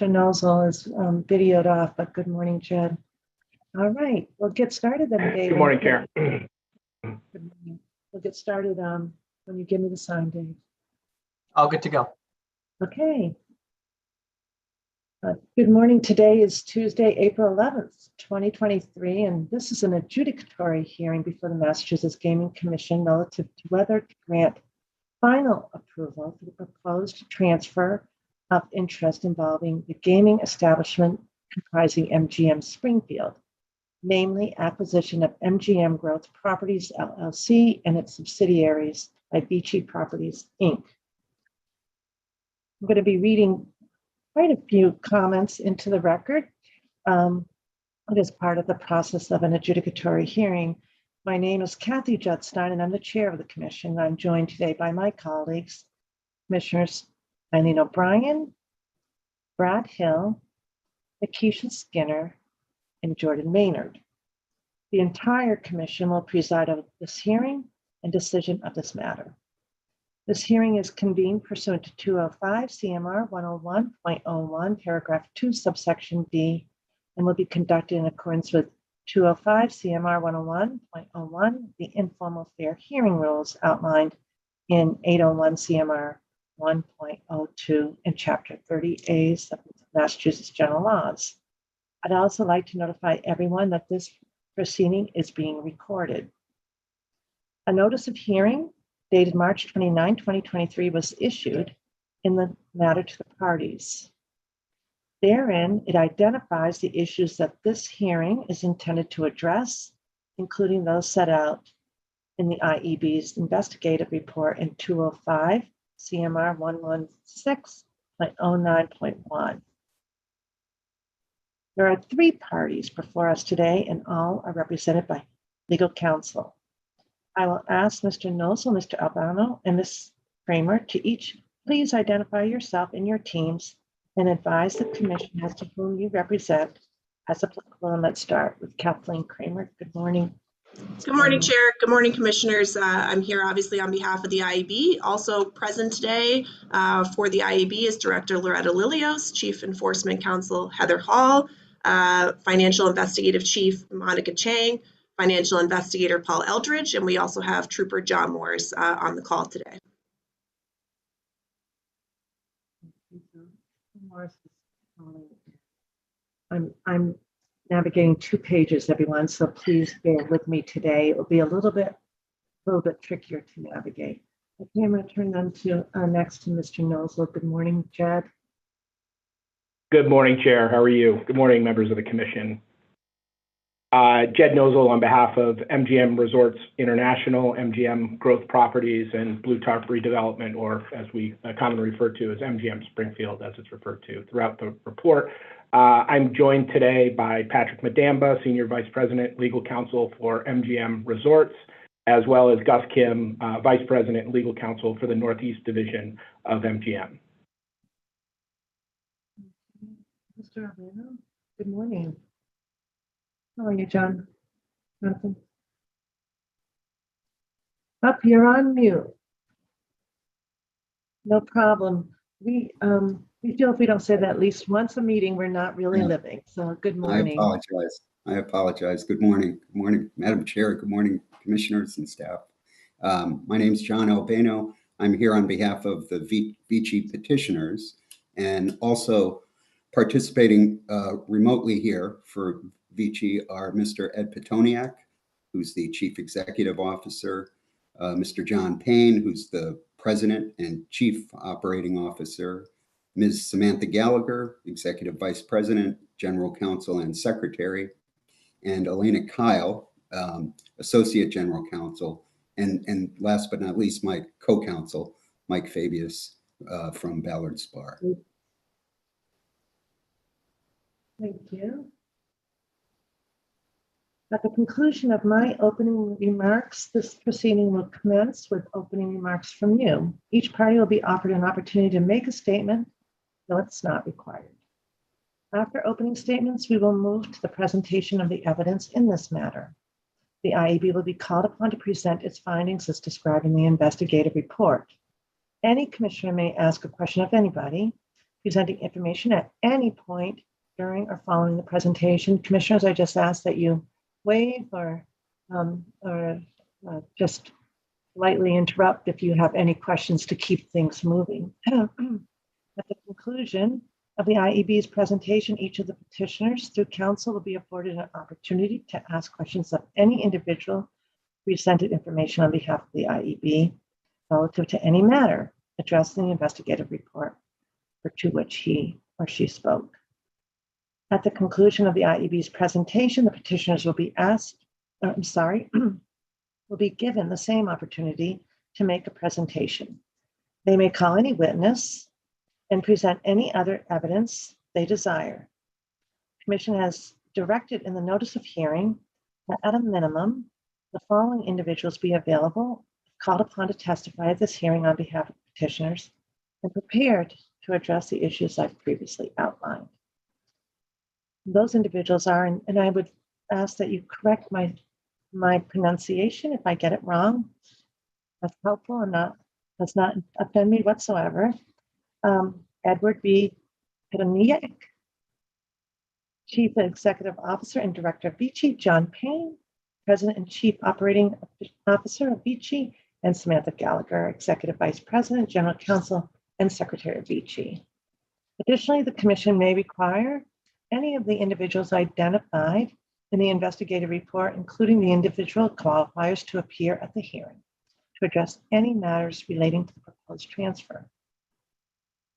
Nozzle is videoed off, but good morning, Jed. All right, we'll get started then, Dave. Good morning, Chair. Good morning. We'll get started when you give me the sign, Dave. All good to go. Okay. Good morning. Today is Tuesday, April 11th, 2023, and this is an adjudicatory hearing before the Massachusetts Gaming Commission relative to whether to grant final approval for the proposed transfer of interest involving the gaming establishment comprising MGM Springfield, namely acquisition of MGM Growth Properties, LLC, and its subsidiaries by Vici Properties, Inc. I'm going to be reading quite a few comments into the record. It is part of the process of an adjudicatory hearing. My name is Kathy Judstein, and I'm the chair of the commission. I'm joined today by my colleagues, Commissioners Eileen O'Brien, Brad Hill, Nikisha Skinner, and Jordan Maynard. The entire commission will preside over this hearing and decision of this matter. This hearing is convened pursuant to 205 CMR 101.01, paragraph 2, subsection D, and will be conducted in accordance with 205 CMR 101.01, the informal fair hearing rules outlined in 801 CMR 1.02 and Chapter 30A of Massachusetts General Laws. I'd also like to notify everyone that this proceeding is being recorded. A notice of hearing dated March 29, 2023 was issued in the matter to the parties. Therein, it identifies the issues that this hearing is intended to address, including those set out in the IEB's investigative report in 205 CMR 116.09.1. There are 3 parties before us today, and all are represented by legal counsel. I will ask Mr. Nozzle, Mr. Albano, and Ms. Kramer to each please identify yourself and your teams and advise the commission as to whom you represent as applicable. And let's start with Kathleen Kramer. Good morning. Good morning, Chair. Good morning, Commissioners. I'm here obviously on behalf of the IEB. Also present today for the IEB is Director Loretta Lilios, Chief Enforcement Counsel Heather Hall, Financial Investigative Chief Monica Chang, Financial Investigator Paul Eldridge, and we also have Trooper John Morris on the call today. I'm navigating 2 pages, everyone, so please bear with me today. It will be a little bit trickier to navigate. Okay, I'm going to turn them to next to Mr. Nozzle. Good morning, Jed. Good morning, Chair. How are you? Good morning, members of the commission. Jed Nozzle on behalf of MGM Resorts International, MGM Growth Properties, and Blue Tarp Redevelopment, or as we commonly refer to as MGM Springfield, as it's referred to throughout the report. I'm joined today by Patrick Madamba, Senior Vice President, Legal Counsel for MGM Resorts, as well as Gus Kim, Vice President and Legal Counsel for the Northeast Division of MGM. Mr. Albano, good morning. How are you, John? Nothing. Up, you're on mute. No problem. We feel if we don't say that at least once a meeting, we're not really living. So good morning. I apologize. Good morning. Good morning, Madam Chair. Good morning, commissioners and staff. My name is John Albano. I'm here on behalf of the Vici petitioners, and also participating remotely here for Vici are Mr. Ed Petoniak, who's the Chief Executive Officer, Mr. John Payne, who's the President and Chief Operating Officer, Ms. Samantha Gallagher, Executive Vice President, General Counsel, and Secretary, and Elena Kyle, Associate General Counsel, and last but not least, my co-counsel, Mike Fabius from Ballard Spar. Thank you. At the conclusion of my opening remarks, this proceeding will commence with opening remarks from you. Each party will be offered an opportunity to make a statement, though it's not required. After opening statements, we will move to the presentation of the evidence in this matter. The IEB will be called upon to present its findings as described in the investigative report. Any commissioner may ask a question of anybody. presenting information at any point during or following the presentation. Commissioners, I just ask that you wave or just lightly interrupt if you have any questions to keep things moving. At the conclusion of the IEB's presentation, each of the petitioners through council will be afforded an opportunity to ask questions of any individual presented information on behalf of the IEB relative to any matter addressed in the investigative report or to which he or she spoke. At the conclusion of the IEB's presentation, the petitioners will be will be given the same opportunity to make a presentation. They may call any witness and present any other evidence they desire. The Commission has directed in the notice of hearing that at a minimum, the following individuals be available, called upon to testify at this hearing on behalf of petitioners, and prepared to address the issues I've previously outlined. Those individuals are, and I would ask that you correct my pronunciation if I get it wrong. That's helpful and does not offend me whatsoever. Edward B. Pedoniak, Chief Executive Officer and Director of Vici, John Payne, President and Chief Operating Officer of Vici, and Samantha Gallagher, Executive Vice President, General Counsel, and Secretary of Vici. Additionally, the Commission may require any of the individuals identified in the investigative report, including the individual qualifiers, to appear at the hearing to address any matters relating to the proposed transfer.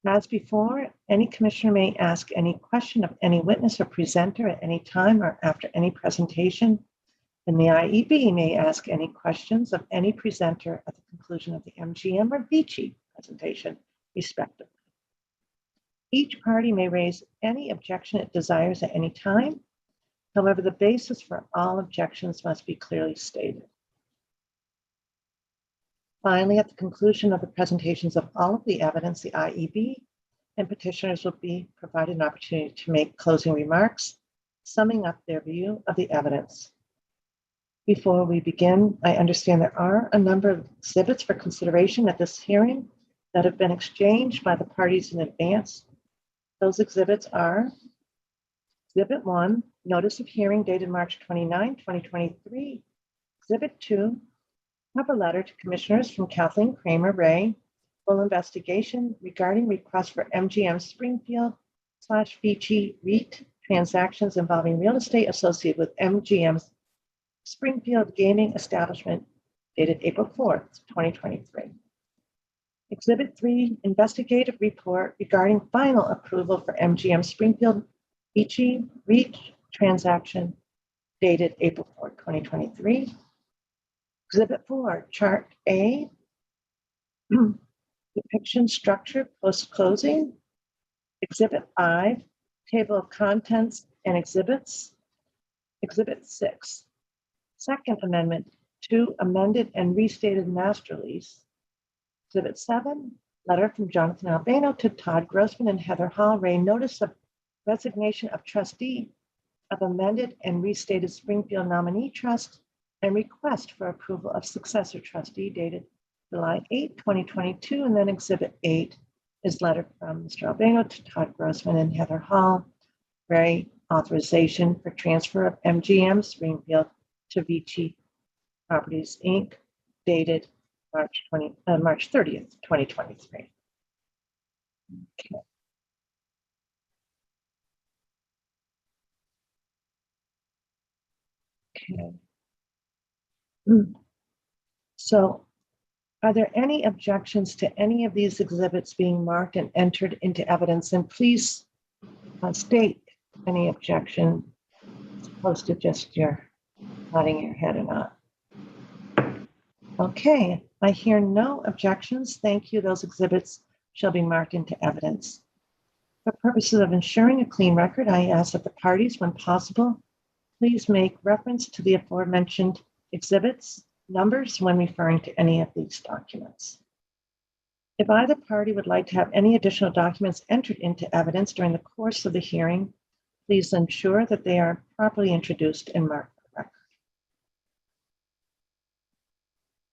As before, any commissioner may ask any question of any witness or presenter at any time or after any presentation, and the IEB may ask any questions of any presenter at the conclusion of the MGM or Vici presentation, respectively. Each party may raise any objection it desires at any time. However, the basis for all objections must be clearly stated. Finally, at the conclusion of the presentations of all of the evidence, the IEB and petitioners will be provided an opportunity to make closing remarks, summing up their view of the evidence. Before we begin, I understand there are a number of exhibits for consideration at this hearing that have been exchanged by the parties in advance. Those exhibits are Exhibit 1, Notice of Hearing dated March 29, 2023. Exhibit 2, Cover Letter to Commissioners from Kathleen Kramer Ray, full investigation regarding request for MGM Springfield / Vici REIT transactions involving real estate associated with MGM's Springfield Gaming Establishment dated April 4th, 2023. Exhibit 3, Investigative Report regarding final approval for MGM Springfield Vici REIT transaction dated April 4th, 2023. Exhibit 4, Chart A, Depiction Structure Post-Closing. Exhibit 5, Table of Contents and Exhibits. Exhibit 6, Second Amendment to Amended and Restated Master Lease. Exhibit 7, Letter from Jonathan Albano to Todd Grossman and Heather Hall Ray, Notice of Resignation of Trustee of Amended and Restated Springfield Nominee Trust and Request for Approval of Successor Trustee dated July 8, 2022. And then Exhibit 8 is letter from Mr. Albano to Todd Grossman and Heather Hall Ray, authorization for transfer of MGM Springfield to Vici Properties, Inc., dated March 30th, 2023. Okay. Okay. So, are there any objections to any of these exhibits being marked and entered into evidence? And please state any objection, as opposed to just your nodding your head or not. Okay, I hear no objections. Thank you. Those exhibits shall be marked into evidence. For purposes of ensuring a clean record, I ask that the parties, when possible, please make reference to the aforementioned exhibits numbers when referring to any of these documents. If either party would like to have any additional documents entered into evidence during the course of the hearing, please ensure that they are properly introduced and marked for the record.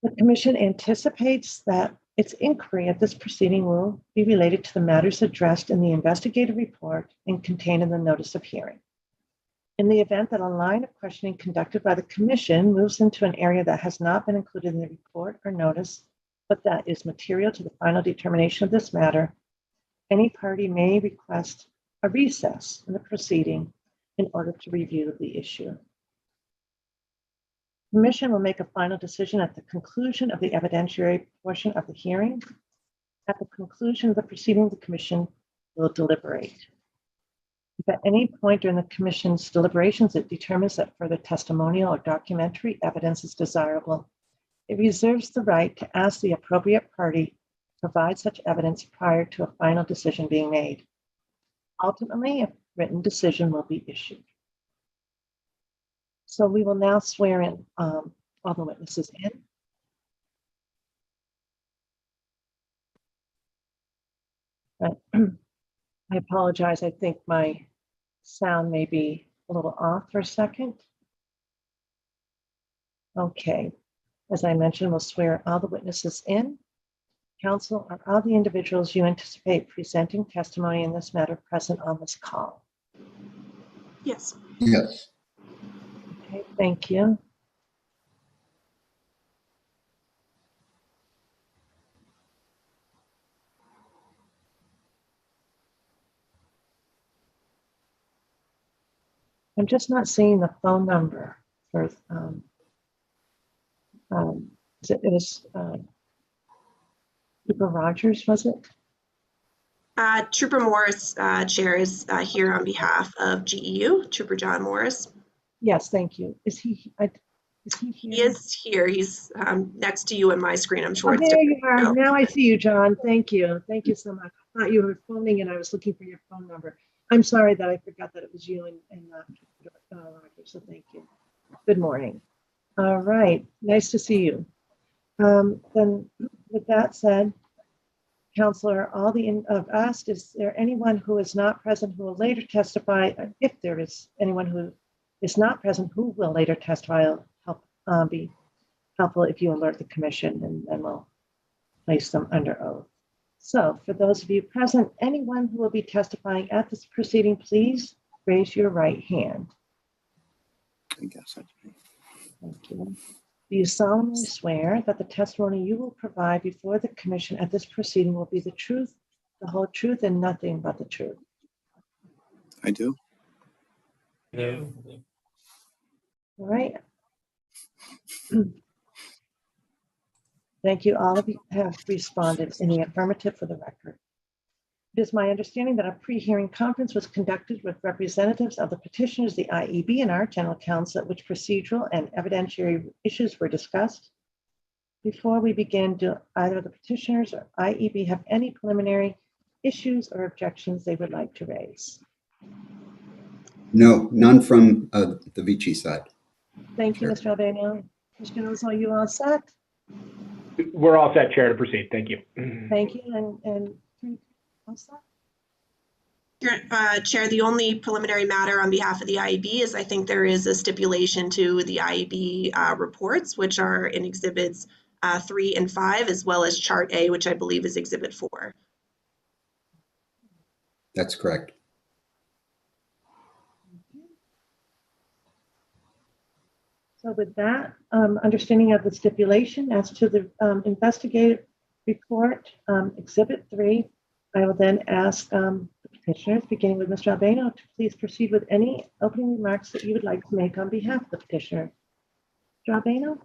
The Commission anticipates that Its inquiry at this proceeding will be related to the matters addressed in the investigative report and contained in the notice of hearing. In the event that a line of questioning conducted by the Commission moves into an area that has not been included in the report or notice, but that is material to the final determination of this matter, any party may request a recess in the proceeding in order to review the issue. The Commission will make a final decision at the conclusion of the evidentiary portion of the hearing. At the conclusion of the proceeding, the Commission will deliberate. If at any point during the Commission's deliberations it determines that further testimonial or documentary evidence is desirable, it reserves the right to ask the appropriate party to provide such evidence prior to a final decision being made. Ultimately, a written decision will be issued. So we will now swear in all the witnesses in. I apologize. I think my sound may be a little off for a second. Okay. As I mentioned, we'll swear all the witnesses in. Counsel, are all the individuals you anticipate presenting testimony in this matter present on this call? Yes. Yes. Okay, thank you. I'm just not seeing the phone number for, it was Trooper Rogers, was it? Trooper Morris, Chair, is here on behalf of GEU, Trooper John Morris. Yes, thank you. Is he here? He is here. He's next to you in my screen. I'm sure Oh, it's there you different. are. Now I see you, John. Thank you. Thank you so much. I thought you were phoning and I was looking for your phone number. I'm sorry that I forgot that it was you and Roger, so thank you. Good morning. All right, nice to see you. Then with that said, Counselor, all the asked, is there anyone who is not present who will later testify? If there is anyone who is not present who will later testify, will help be helpful if you alert the Commission, and then we'll place them under oath. So for those of you present, anyone who will be testifying at this proceeding, please raise your right hand. I guess that's me. Thank you. Do you solemnly swear that the testimony you will provide before the Commission at this proceeding will be the truth, the whole truth, and nothing but the truth? I do. All right. Thank you. All of you have responded in the affirmative for the record. It is my understanding that a pre-hearing conference was conducted with representatives of the petitioners, the IEB, and our general counsel, at which procedural and evidentiary issues were discussed. Before we begin, do either the petitioners or IEB have any preliminary issues or objections they would like to raise? No, none from the Vici side. Thank you, Mr. Albano. Mr. Jones, are you all set? We're all set, Chair, to proceed. Thank you. Thank you. And all set? Chair, the only preliminary matter on behalf of the IEB is I think there is a stipulation to the IEB reports, which are in Exhibits 3 and 5, as well as Chart A, which I believe is Exhibit 4. That's correct. So with that understanding of the stipulation as to the investigative report, Exhibit 3, I will then ask the petitioners, beginning with Mr. Albano, to please proceed with any opening remarks that you would like to make on behalf of the petitioner. Mr. Albano?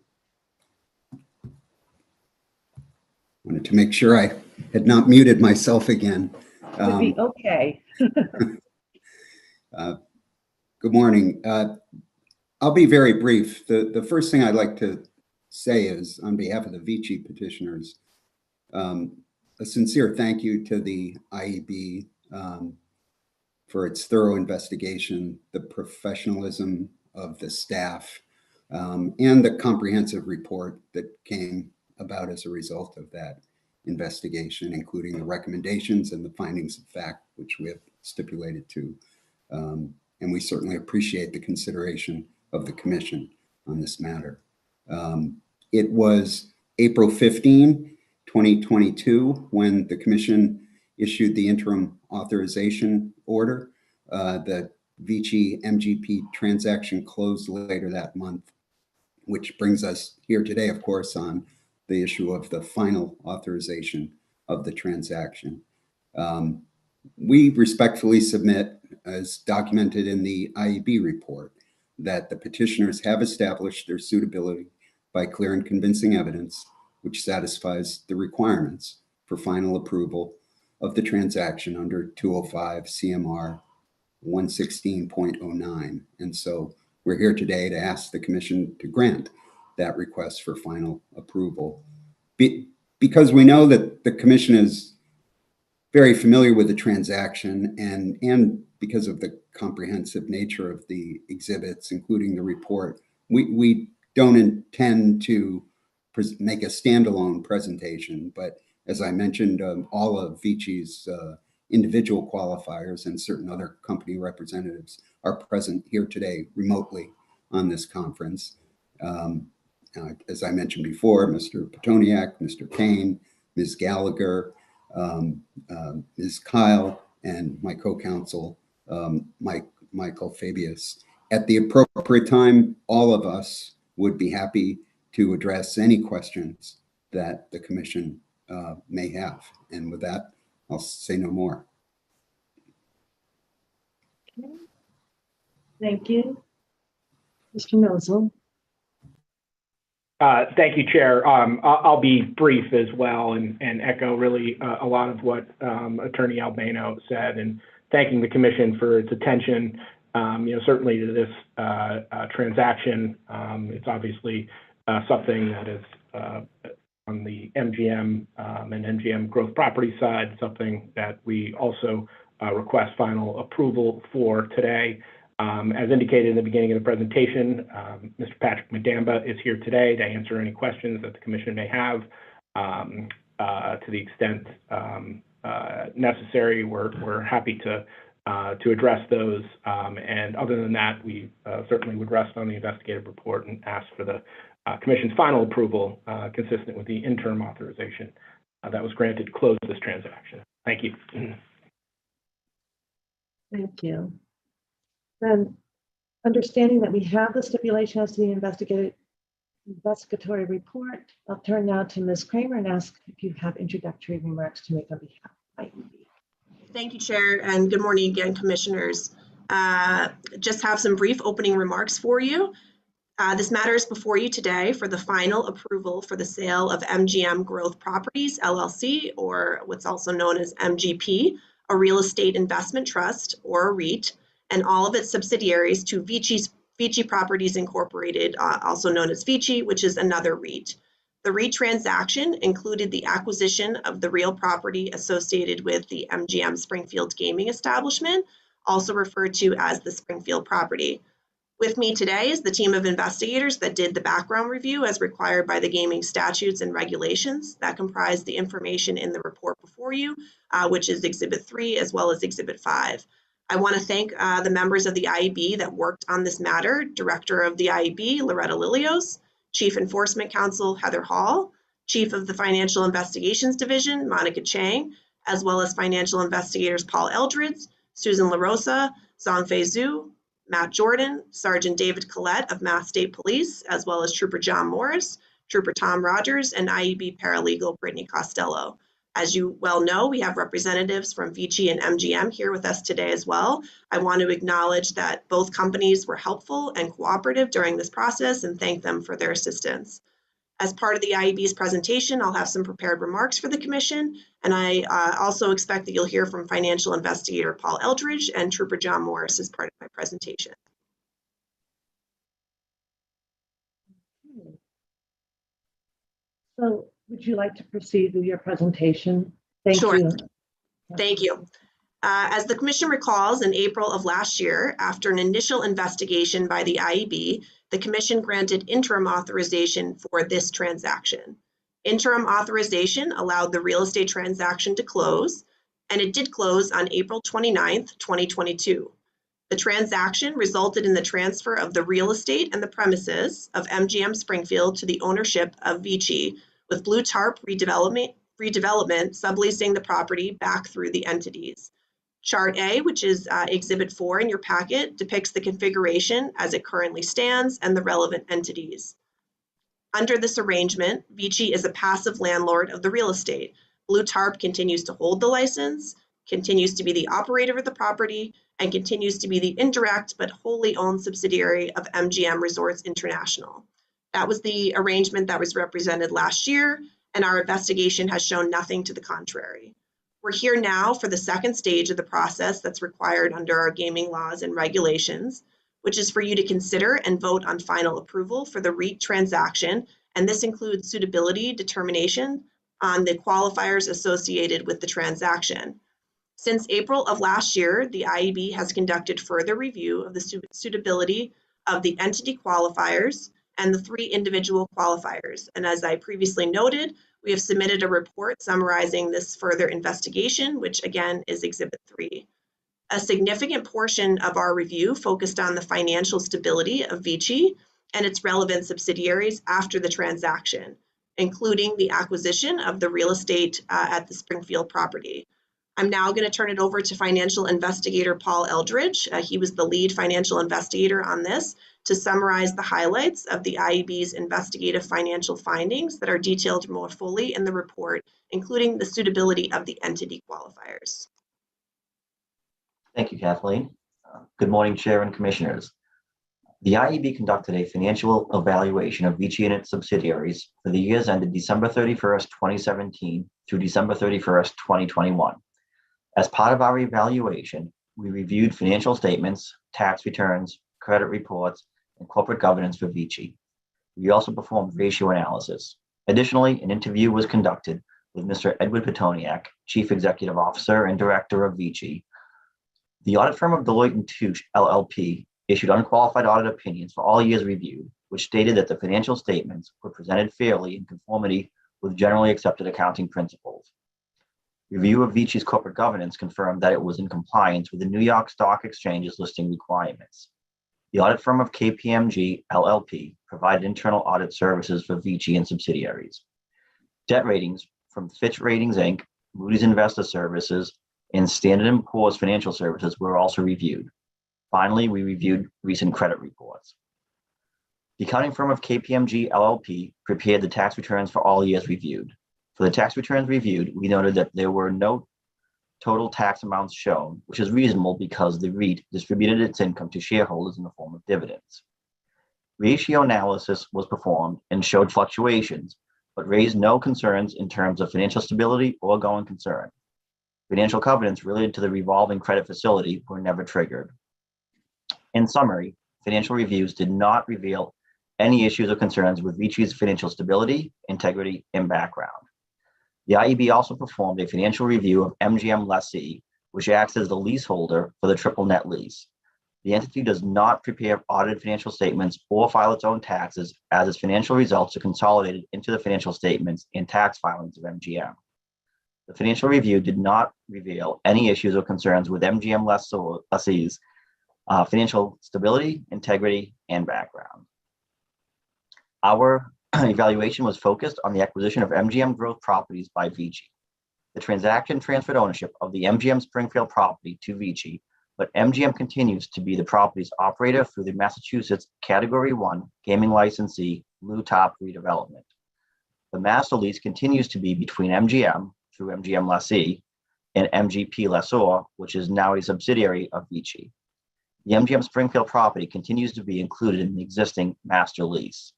Wanted to make sure I had not muted myself again. Would be okay. Good morning. I'll be very brief. The first thing I'd like to say is, on behalf of the Vici petitioners, a sincere thank you to the IEB for its thorough investigation, the professionalism of the staff, and the comprehensive report that came about as a result of that investigation, including the recommendations and the findings of fact, which we have stipulated to. And we certainly appreciate the consideration of the Commission on this matter. It was April 15, 2022, when the commission issued the interim authorization order. The Vici MGP transaction closed later that month, which brings us here today, of course, on the issue of the final authorization of the transaction. We respectfully submit, as documented in the IEB report, that the petitioners have established their suitability by clear and convincing evidence, which satisfies the requirements for final approval of the transaction under 205 CMR 116.09. And so we're here today to ask the commission to grant that request for final approval. Because we know that the commission is very familiar with the transaction, and because of the comprehensive nature of the exhibits, including the report, we don't intend to make a standalone presentation. But as I mentioned, all of Vici's individual qualifiers and certain other company representatives are present here today remotely on this conference. As I mentioned before, Mr. Petoniak, Mr. Kane, Ms. Gallagher, Ms. Kyle, and my co-counsel, Michael Fabius. At the appropriate time, all of us would be happy to address any questions that the commission may have. And with that, I'll say no more. Okay. Thank you. Mr. Nozel. Thank you, Chair. I'll be brief as well and echo really a lot of what Attorney Albano said, and thanking the Commission for its attention, certainly to this transaction. It's obviously something that is on the MGM and MGM growth property side, something that we also request final approval for today. As indicated in the beginning of the presentation, Mr. Patrick Madamba is here today to answer any questions that the Commission may have. To the extent necessary, we're happy to address those. And other than that, we certainly would rest on the investigative report and ask for the Commission's final approval consistent with the interim authorization that was granted to close this transaction. Thank you. Thank you. Then, understanding that we have the stipulation as to the investigatory report, I'll turn now to Ms. Kramer and ask if you have introductory remarks to make on behalf of IEB. Thank you, Chair, and good morning again, Commissioners. Just have some brief opening remarks for you. This matter is before you today for the final approval for the sale of MGM Growth Properties, LLC, or what's also known as MGP, a real estate investment trust, or a REIT, and all of its subsidiaries to Vici Properties Incorporated, also known as Vici, which is another REIT. The REIT transaction included the acquisition of the real property associated with the MGM Springfield Gaming Establishment, also referred to as the Springfield property. With me today is the team of investigators that did the background review as required by the gaming statutes and regulations that comprise the information in the report before you, which is Exhibit 3 as well as Exhibit 5. I want to thank the members of the IEB that worked on this matter, Director of the IEB, Loretta Lilios, Chief Enforcement Counsel, Heather Hall, Chief of the Financial Investigations Division, Monica Chang, as well as financial investigators Paul Eldridge, Susan LaRosa, Zhangfei Zhu, Matt Jordan, Sergeant David Collette of Mass State Police, as well as Trooper John Morris, Trooper Tom Rogers, and IEB paralegal Brittany Costello. As you well know, we have representatives from Vici and MGM here with us today as well. I want to acknowledge that both companies were helpful and cooperative during this process and thank them for their assistance. As part of the IEB's presentation, I'll have some prepared remarks for the Commission, and I also expect that you'll hear from financial investigator Paul Eldridge and Trooper John Morris as part of my presentation. So, would you like to proceed with your presentation? Thank Sure. you. Thank you. As the Commission recalls, in April of last year, after an initial investigation by the IEB, the Commission granted interim authorization for this transaction. Interim authorization allowed the real estate transaction to close, and it did close on April 29th, 2022. The transaction resulted in the transfer of the real estate and the premises of MGM Springfield to the ownership of Vici, with Blue Tarp Redevelopment redevelopment, subleasing the property back through the entities. Chart A, which is Exhibit 4 in your packet, depicts the configuration as it currently stands and the relevant entities. Under this arrangement, Vici is a passive landlord of the real estate. Blue Tarp continues to hold the license, continues to be the operator of the property, and continues to be the indirect but wholly owned subsidiary of MGM Resorts International. That was the arrangement that was represented last year, and our investigation has shown nothing to the contrary. We're here now for the second stage of the process that's required under our gaming laws and regulations, which is for you to consider and vote on final approval for the REIT transaction, and this includes suitability determination on the qualifiers associated with the transaction. Since April of last year, the IEB has conducted further review of the suitability of the entity qualifiers and the 3 individual qualifiers. And as I previously noted, we have submitted a report summarizing this further investigation, which again is Exhibit 3. A significant portion of our review focused on the financial stability of Vici and its relevant subsidiaries after the transaction, including the acquisition of the real estate at the Springfield property. I'm now going to turn it over to financial investigator Paul Eldridge. He was the lead financial investigator on this to summarize the highlights of the IEB's investigative financial findings that are detailed more fully in the report, including the suitability of the entity qualifiers. Thank you, Kathleen. Good morning, Chair and Commissioners. The IEB conducted a financial evaluation of Vici and its subsidiaries for the years ended December 31st, 2017 through December 31st, 2021. As part of our evaluation, we reviewed financial statements, tax returns, credit reports, and corporate governance for Vici. We also performed ratio analysis. Additionally, an interview was conducted with Mr. Edward Petoniak, Chief Executive Officer and Director of Vici. The audit firm of Deloitte & Touche LLP issued unqualified audit opinions for all years reviewed, which stated that the financial statements were presented fairly in conformity with generally accepted accounting principles. Review of Vici's corporate governance confirmed that it was in compliance with the New York Stock Exchange's listing requirements. The audit firm of KPMG LLP provided internal audit services for Vici and subsidiaries. Debt ratings from Fitch Ratings Inc., Moody's Investor Services, and Standard & Poor's Financial Services were also reviewed. Finally, we reviewed recent credit reports. The accounting firm of KPMG LLP prepared the tax returns for all years reviewed. For the tax returns reviewed, we noted that there were no total tax amounts shown, which is reasonable because the REIT distributed its income to shareholders in the form of dividends. Ratio analysis was performed and showed fluctuations, but raised no concerns in terms of financial stability or going concern. Financial covenants related to the revolving credit facility were never triggered. In summary, financial reviews did not reveal any issues or concerns with Vici's financial stability, integrity, and background. The IEB also performed a financial review of MGM Lessee, which acts as the leaseholder for the triple net lease. The entity does not prepare audited financial statements or file its own taxes, as its financial results are consolidated into the financial statements and tax filings of MGM. The financial review did not reveal any issues or concerns with MGM Lessee's financial stability, integrity, and background. Our evaluation was focused on the acquisition of MGM Growth Properties by Vici. The transaction transferred ownership of the MGM Springfield property to Vici, but MGM continues to be the property's operator through the Massachusetts Category 1 gaming licensee Blue Tarp redevelopment. The master lease continues to be between MGM through MGM Lessee and MGP Lessor, which is now a subsidiary of Vici. The MGM Springfield property continues to be included in the existing master lease.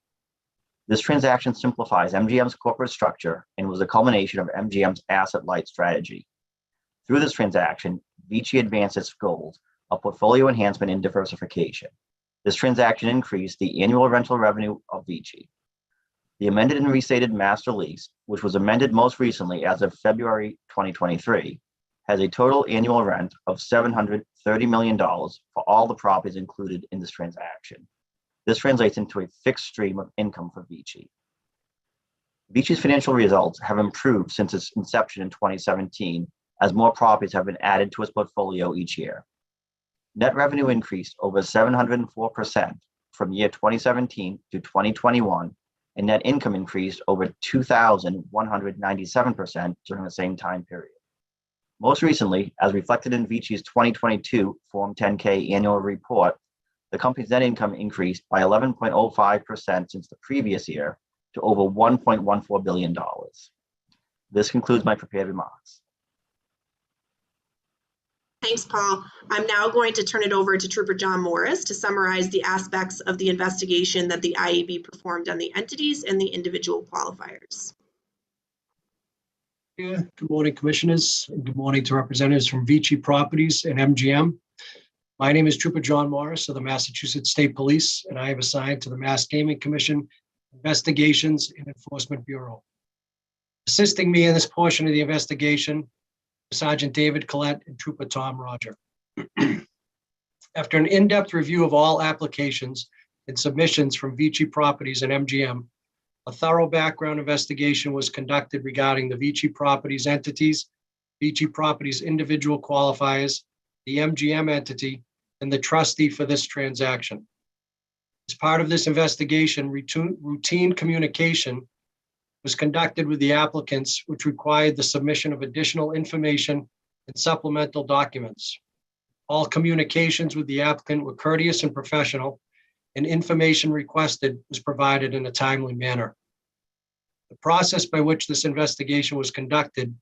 This transaction simplifies MGM's corporate structure and was a culmination of MGM's asset-light strategy. Through this transaction, Vici advanced its goals of portfolio enhancement and diversification. This transaction increased the annual rental revenue of Vici. The amended and restated master lease, which was amended most recently as of February 2023, has a total annual rent of $730 million for all the properties included in this transaction. This translates into a fixed stream of income for Vici. Vici's financial results have improved since its inception in 2017, as more properties have been added to its portfolio each year. Net revenue increased over 704% from year 2017 to 2021 and net income increased over 2,197% during the same time period. Most recently, as reflected in Vinci's 2022 Form 10-K annual report, the company's net income increased by 11.05% since the previous year to over $1.14 billion. This concludes my prepared remarks. Thanks, Paul. I'm now going to turn it over to Trooper John Morris to summarize the aspects of the investigation that the IAB performed on the entities and the individual qualifiers. Yeah, good morning, commissioners, and good morning to representatives from Vici Properties and MGM. My name is Trooper John Morris of the Massachusetts State Police, and I am assigned to the Mass Gaming Commission Investigations and Enforcement Bureau. Assisting me in this portion of the investigation, Sergeant David Collette and Trooper Tom Roger. After an in-depth review of all applications and submissions from Vici Properties and MGM, a thorough background investigation was conducted regarding the Vici Properties entities, Vici Properties individual qualifiers, the MGM entity, and the trustee for this transaction. As part of this investigation, routine communication was conducted with the applicants, which required the submission of additional information and supplemental documents. All communications with the applicant were courteous and professional, and information requested was provided in a timely manner. The process by which this investigation was conducted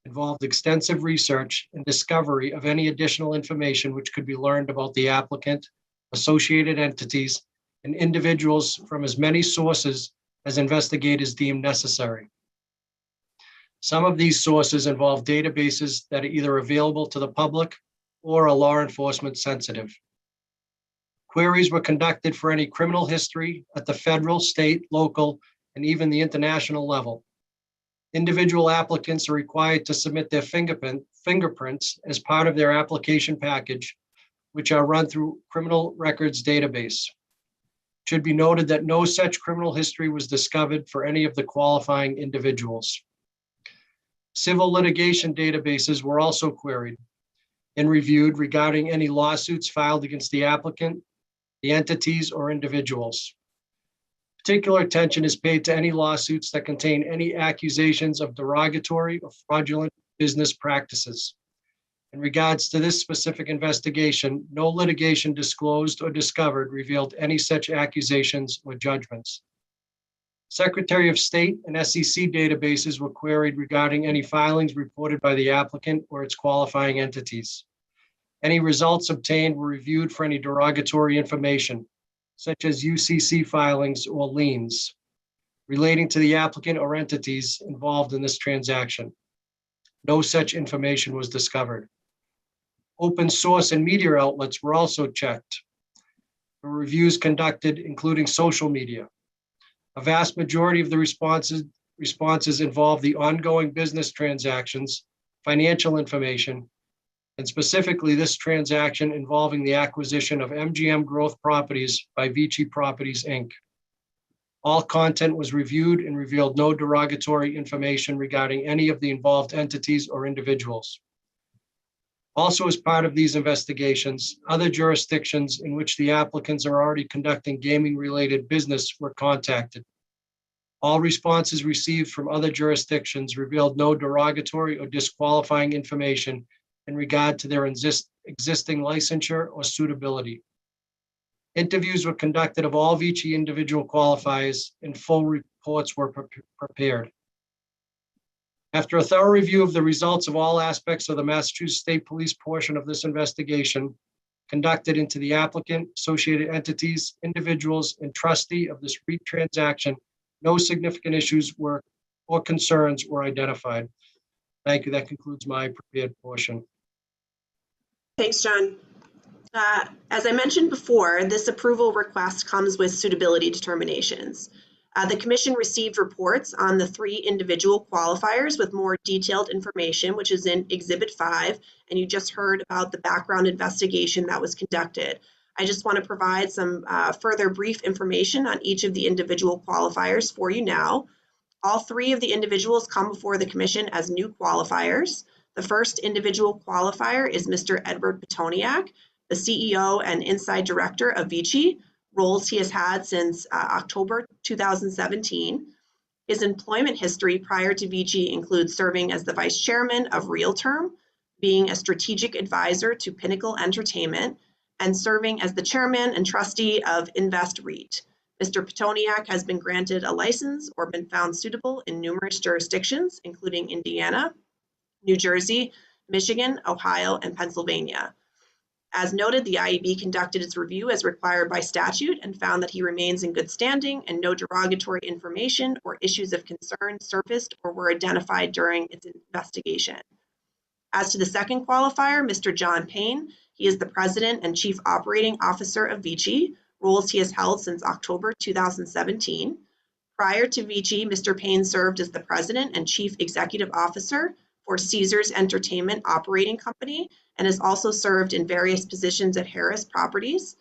involved extensive research and discovery of any additional information which could be learned about the applicant, associated entities, and individuals from as many sources as investigators deemed necessary. Some of these sources involve databases that are either available to the public or are law enforcement sensitive. Queries were conducted for any criminal history at the federal, state, local, and even the international level. Individual applicants are required to submit their fingerprints as part of their application package, which are run through criminal records database. It should be noted that no such criminal history was discovered for any of the qualifying individuals. Civil litigation databases were also queried and reviewed regarding any lawsuits filed against the applicant, the entities, or individuals. Particular attention is paid to any lawsuits that contain any accusations of derogatory or fraudulent business practices. In regards to this specific investigation, no litigation disclosed or discovered revealed any such accusations or judgments. Secretary of State and SEC databases were queried regarding any filings reported by the applicant or its qualifying entities. Any results obtained were reviewed for any derogatory information, such as UCC filings or liens, relating to the applicant or entities involved in this transaction. No such information was discovered. Open source and media outlets were also checked for reviews conducted, including social media. A vast majority of the responses involve the ongoing business transactions, financial information, and specifically this transaction involving the acquisition of MGM Growth Properties by Vici Properties, Inc. All content was reviewed and revealed no derogatory information regarding any of the involved entities or individuals. Also, as part of these investigations, other jurisdictions in which the applicants are already conducting gaming-related business were contacted. All responses received from other jurisdictions revealed no derogatory or disqualifying information in regard to their existing licensure or suitability. Interviews were conducted of all Vici individual qualifiers and full reports were prepared. After a thorough review of the results of all aspects of the Massachusetts State Police portion of this investigation, conducted into the applicant, associated entities, individuals, and trustee of this REIT transaction, no significant issues or concerns were identified. Thank you. That concludes my prepared portion. Thanks, John. As I mentioned before, this approval request comes with suitability determinations. The Commission received reports on the 3 individual qualifiers with more detailed information, which is in Exhibit 5, and you just heard about the background investigation that was conducted. I just want to provide some further brief information on each of the individual qualifiers for you now. All 3 of the individuals come before the Commission as new qualifiers. The first individual qualifier is Mr. Edward Petoniak, the CEO and Inside Director of Vici. roles he has had since October 2017. His employment history prior to Vici includes serving as the vice chairman of RealTerm, being a strategic advisor to Pinnacle Entertainment, and serving as the chairman and trustee of Invest REIT. Mr. Petoniak has been granted a license or been found suitable in numerous jurisdictions, including Indiana, New Jersey, Michigan, Ohio, and Pennsylvania. As noted, the IEB conducted its review as required by statute and found that he remains in good standing and no derogatory information or issues of concern surfaced or were identified during its investigation. As to the second qualifier, Mr. John Payne, he is the President and Chief Operating Officer of Vici, roles he has held since October 2017. Prior to Vici, Mr. Payne served as the President and Chief Executive Officer for Caesars Entertainment Operating Company and has also served in various positions at Harris Properties.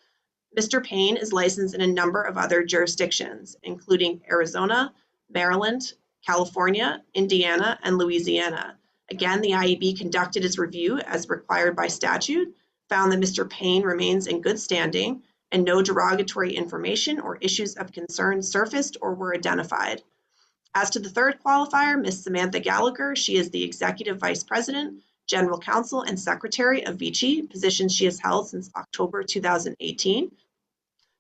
Mr. Payne is licensed in a number of other jurisdictions, including Arizona, Maryland, California, Indiana, and Louisiana. Again, the IEB conducted its review as required by statute, found that Mr. Payne remains in good standing, and no derogatory information or issues of concern surfaced or were identified. As to the third qualifier, Ms. Samantha Gallagher, she is the Executive Vice President, General Counsel, and Secretary of Vici, positions she has held since October 2018.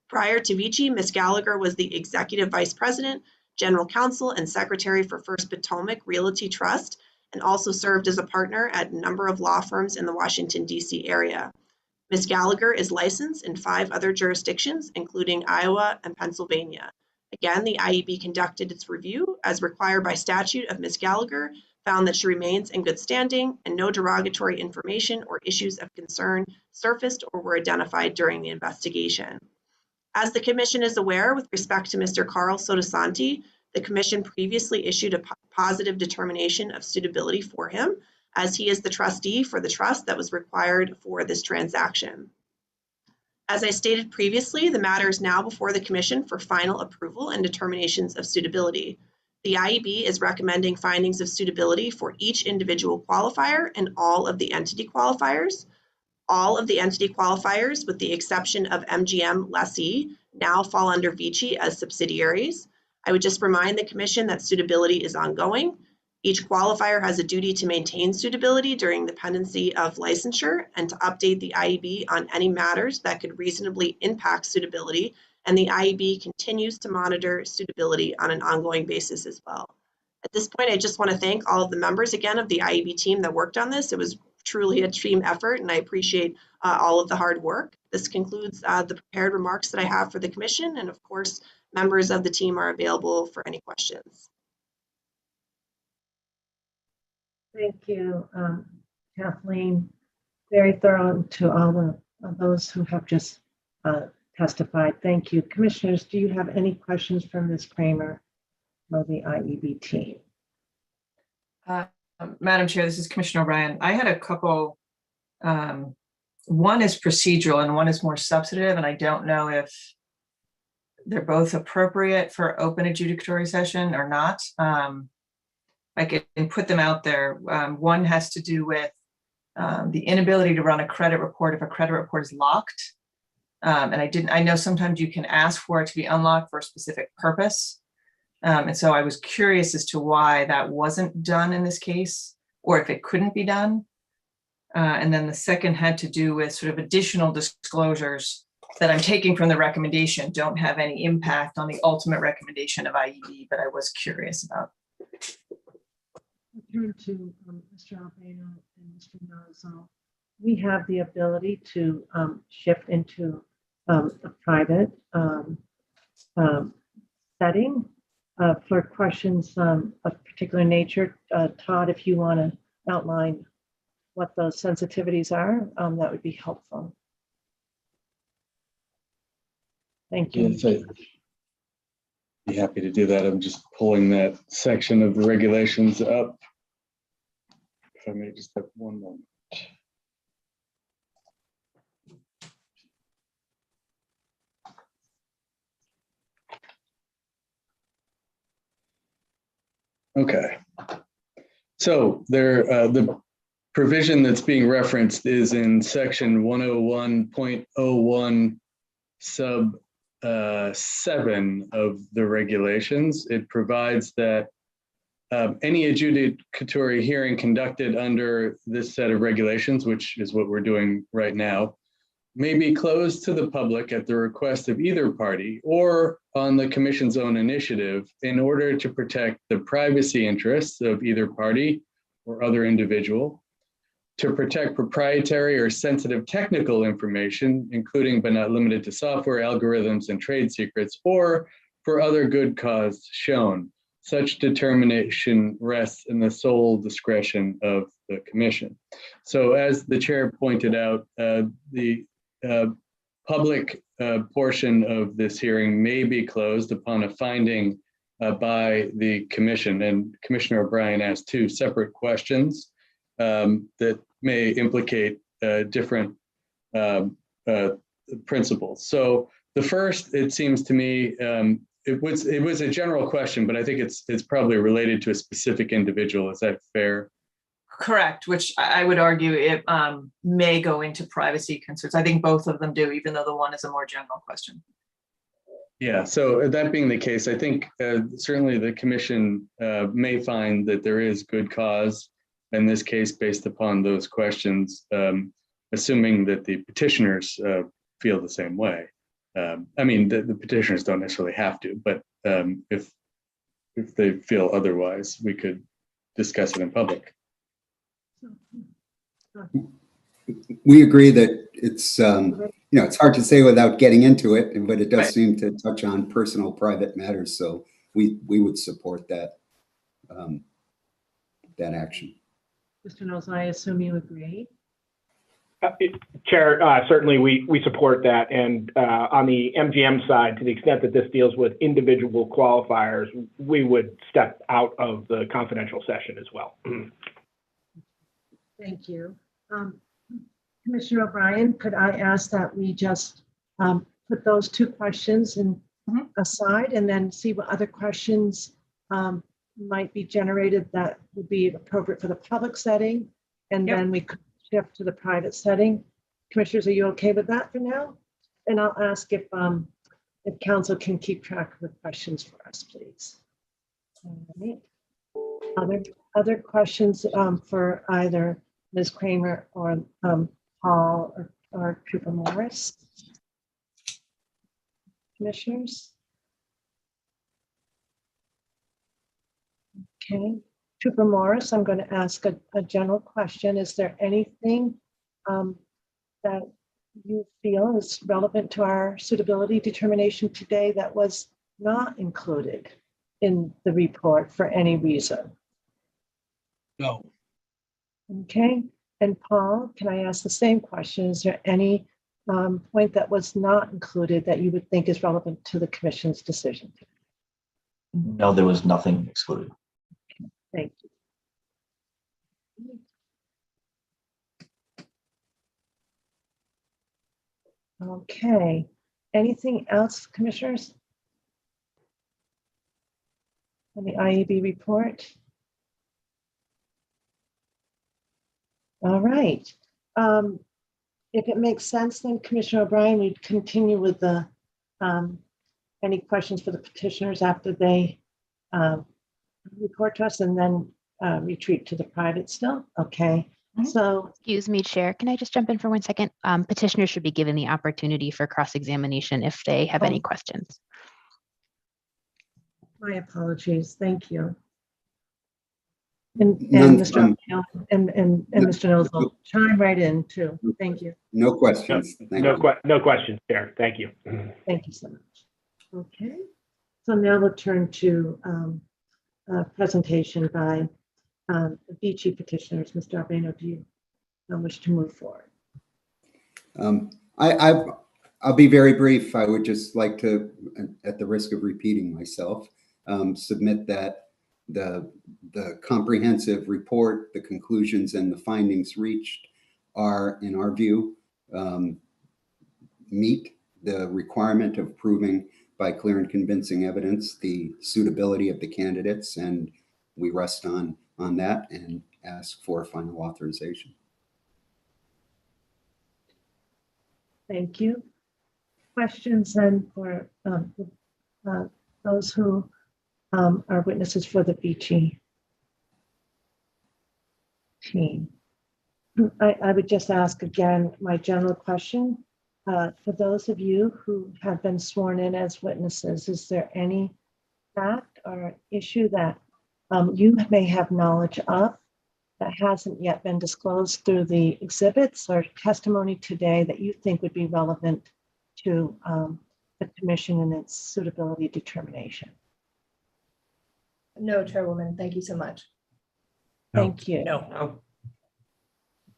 Prior to Vici, Ms. Gallagher was the Executive Vice President, General Counsel, and Secretary for First Potomac Realty Trust, and also served as a partner at a number of law firms in the Washington, D.C. area. Ms. Gallagher is licensed in 5 other jurisdictions, including Iowa and Pennsylvania. Again, the IEB conducted its review as required by statute of Ms. Gallagher, found that she remains in good standing, and no derogatory information or issues of concern surfaced or were identified during the investigation. As the Commission is aware, with respect to Mr. Carl Sotosanti, the Commission previously issued a positive determination of suitability for him, as he is the trustee for the trust that was required for this transaction. As I stated previously, the matter is now before the Commission for final approval and determinations of suitability. The IEB is recommending findings of suitability for each individual qualifier and all of the entity qualifiers. All of the entity qualifiers, with the exception of MGM lessee, now fall under Vici as subsidiaries. I would just remind the Commission that suitability is ongoing. Each qualifier has a duty to maintain suitability during the pendency of licensure and to update the IEB on any matters that could reasonably impact suitability, and the IEB continues to monitor suitability on an ongoing basis as well. At this point, I just want to thank all of the members again of the IEB team that worked on this. It was truly a team effort, and I appreciate all of the hard work. This concludes the prepared remarks that I have for the Commission, and of course, members of the team are available for any questions. Thank you, Kathleen. Very thorough to all of those who have just testified. Thank you. Commissioners, do you have any questions from Ms. Kramer or the IEB team? Madam Chair, this is Commissioner O'Brien. I had a couple, one is procedural and one is more substantive, and I don't know if they're both appropriate for open adjudicatory session or not. I can put them out there. One has to do with the inability to run a credit report if a credit report is locked. And I know sometimes you can ask for it to be unlocked for a specific purpose. And so I was curious as to why that wasn't done in this case, or if it couldn't be done. And then the second had to do with sort of additional disclosures that I'm taking from the recommendation don't have any impact on the ultimate recommendation of IEB, but I was curious about. Turn to Mr. Albano and Mr. Nozzo. We have the ability to shift into a private setting for questions of particular nature. Todd, if you want to outline what those sensitivities are, that would be helpful. Thank you. Yes, I'd be happy to do that. I'm just pulling that section of the regulations up. If I may just have one moment. Okay. So there, the provision that's being referenced is in section 101.01 sub 7 of the regulations. It provides that any adjudicatory hearing conducted under this set of regulations, which is what we're doing right now, may be closed to the public at the request of either party or on the commission's own initiative in order to protect the privacy interests of either party or other individual, to protect proprietary or sensitive technical information, including but not limited to software, algorithms, and trade secrets, or for other good cause shown. Such determination rests in the sole discretion of the commission. So as the chair pointed out, the public portion of this hearing may be closed upon a finding by the commission. And Commissioner O'Brien asked 2 separate questions that may implicate different principles. So the first, it seems to me, it was a general question, but I think it's probably related to a specific individual. Is that fair? Correct, which I would argue it may go into privacy concerns. I think both of them do, even though the one is a more general question. Yeah, so that being the case, I think certainly the commission may find that there is good cause in this case based upon those questions, assuming that the petitioners feel the same way. I mean, the petitioners don't necessarily have to, but if they feel otherwise, we could discuss it in public. We agree that it's, it's hard to say without getting into it, but it does seem to touch on personal, private matters. So we would support that, that action. Mr. Knowles, I assume you agree? Chair, certainly we support that. And on the MGM side, to the extent that this deals with individual qualifiers, we would step out of the confidential session as well. Thank you. Commissioner O'Brien, could I ask that we just put those 2 questions aside and then see what other questions might be generated that would be appropriate for the public setting, and then we could shift to the private setting. Commissioners, are you okay with that for now? And I'll ask if council can keep track of the questions for us, please. All right. Other questions for either Ms. Kramer or Paul or Trooper Morris? Commissioners? Okay. Trooper Morris, I'm going to ask a general question. Is there anything that you feel is relevant to our suitability determination today that was not included in the report for any reason? No. Okay. And Paul, can I ask the same question? Is there any point that was not included that you would think is relevant to the commission's decision? No, there was nothing excluded. Thank you. Okay. Anything else, commissioners? On the IEB report? All right. If it makes sense, then Commissioner O'Brien, we'd continue with the any questions for the petitioners after they report to us, and then retreat to the private still. Okay. So, excuse me, Chair, can I just jump in for 1 second? Petitioners should be given the opportunity for cross-examination if they have any questions. my apologies. Thank you. And Mr. Mr. Knowles will chime right in too. Thank you. No questions. No questions, Chair. Thank you. Thank you so much. Okay. So now we'll turn to a presentation by the Vici petitioners. Mr. Albano, do you wish to move forward? I'll be very brief. I would just like to, at the risk of repeating myself, submit that the comprehensive report, the conclusions and the findings reached are, in our view, meet the requirement of proving by clear and convincing evidence the suitability of the candidates, and we rest on that and ask for final authorization. Thank you. questions then for those who are witnesses for the Vici team? I would just ask again my general question. For those of you who have been sworn in as witnesses, is there any fact or issue that you may have knowledge of that hasn't yet been disclosed through the exhibits or testimony today that you think would be relevant to the commission and its suitability determination? No, Chairwoman, thank you so much. Thank you. No.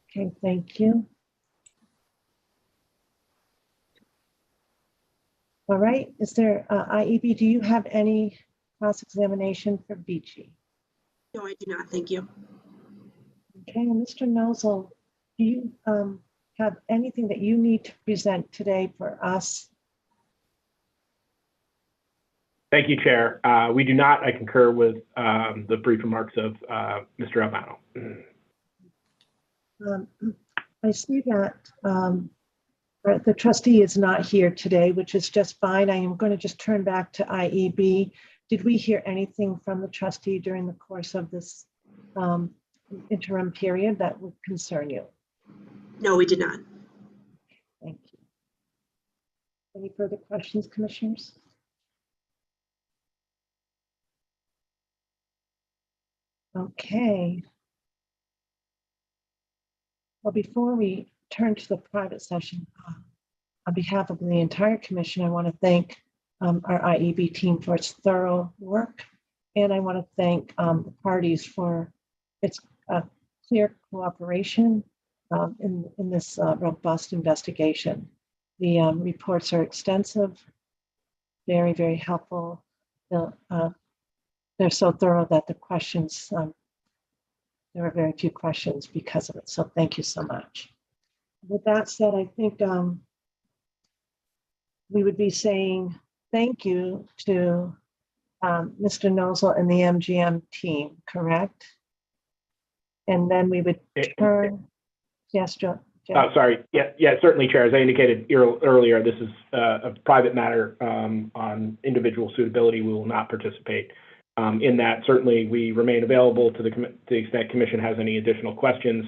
Okay, thank you. All right, is there, IEB, do you have any cross-examination for Vici? No, I do not. Thank you. Okay, and Mr. Nozel, do you have anything that you need to present today for us? Thank you, Chair. We do not. I concur with the brief remarks of Mr. Albano. I see that the trustee is not here today, which is just fine. I am going to just turn back to IEB. Did we hear anything from the trustee during the course of this interim period that would concern you? No, we did not. Thank you. Any further questions, commissioners? Okay. Well, before we turn to the private session, on behalf of the entire commission, I want to thank our IEB team for its thorough work. And I want to thank the parties for its clear cooperation in this robust investigation. The reports are extensive, very, very helpful. They're so thorough that the questions, there are very few questions because of it. So thank you so much. With that said, I think we would be saying thank you to Mr. Nozel and the MGM team, correct? And then we would turn, yes, Joe. Sorry. Yeah, certainly, Chair. As I indicated earlier, this is a private matter on individual suitability. We will not participate in that. Certainly, we remain available to the extent Commission has any additional questions.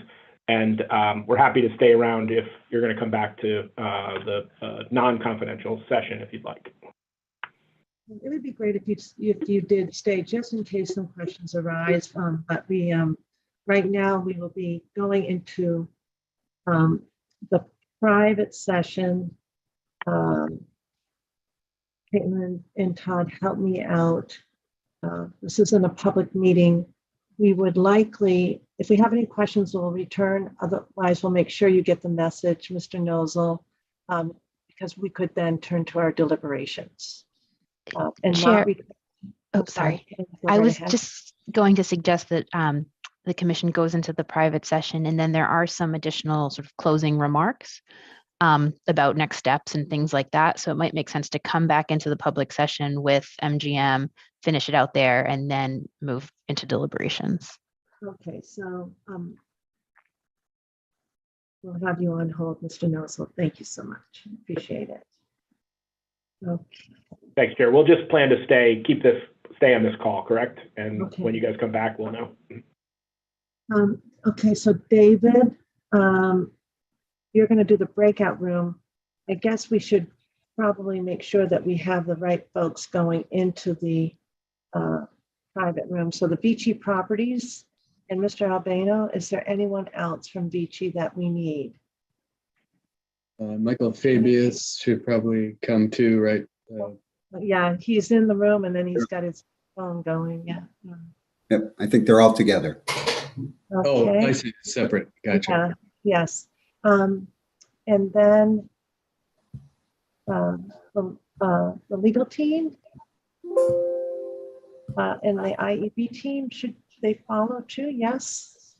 And we're happy to stay around if you're going to come back to the non-confidential session if you'd like. It would be great if you did stay just in case some questions arise. But we right now we will be going into the private session. Caitlin and Todd, help me out. This isn't a public meeting. We would likely, if we have any questions, we'll return. Otherwise, we'll make sure you get the message, Mr. Nozel, because we could then turn to our deliberations. And Chair, sorry. I was just going to suggest that the commission goes into the private session and then there are some additional sort of closing remarks about next steps and things like that. So it might make sense to come back into the public session with MGM, finish it out there, and then move into deliberations. Okay, so we'll have you on hold, Mr. Nozel. Thank you so much. Appreciate it. Okay. Thanks, Chair. We'll just plan to stay on this call, correct? And Okay. when you guys come back, we'll know. Okay, so David, you're going to do the breakout room. I guess we should probably make sure that we have the right folks going into the private room. So the Vici properties and Mr. Albano, is there anyone else from Vici that we need? Michael Fabius should probably come too, right? Yeah, he's in the room and then he's got his phone going. Yeah. Yep, I think they're all together. Oh, Okay. I see. Separate. Gotcha. Yeah, yes. And then the legal team and the IEB team, should they follow too? Yes.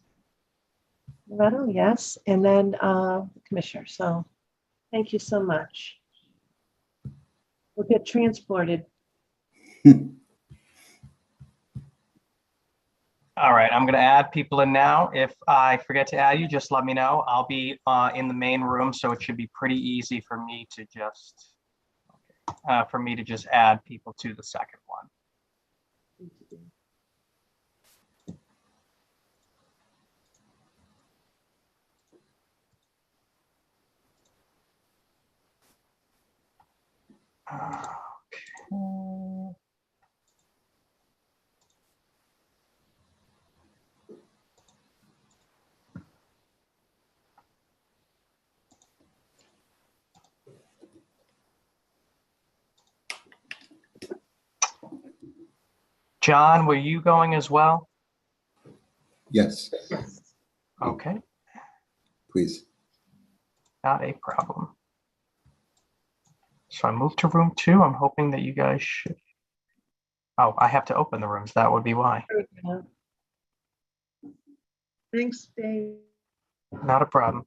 Loretto, yes. And then the commissioner. So thank you so much. We'll get transported. All right, I'm going to add people in now. If I forget to add you, just let me know. I'll be in the main room, so it should be pretty easy for me to just for me to just add people to the second one. Okay. John, were you going as well? Yes, Okay, please. not a problem. So I moved to room 2. I'm hoping that you guys should. Oh, I have to open the rooms. That would be why. Thanks, Dave. Not a problem.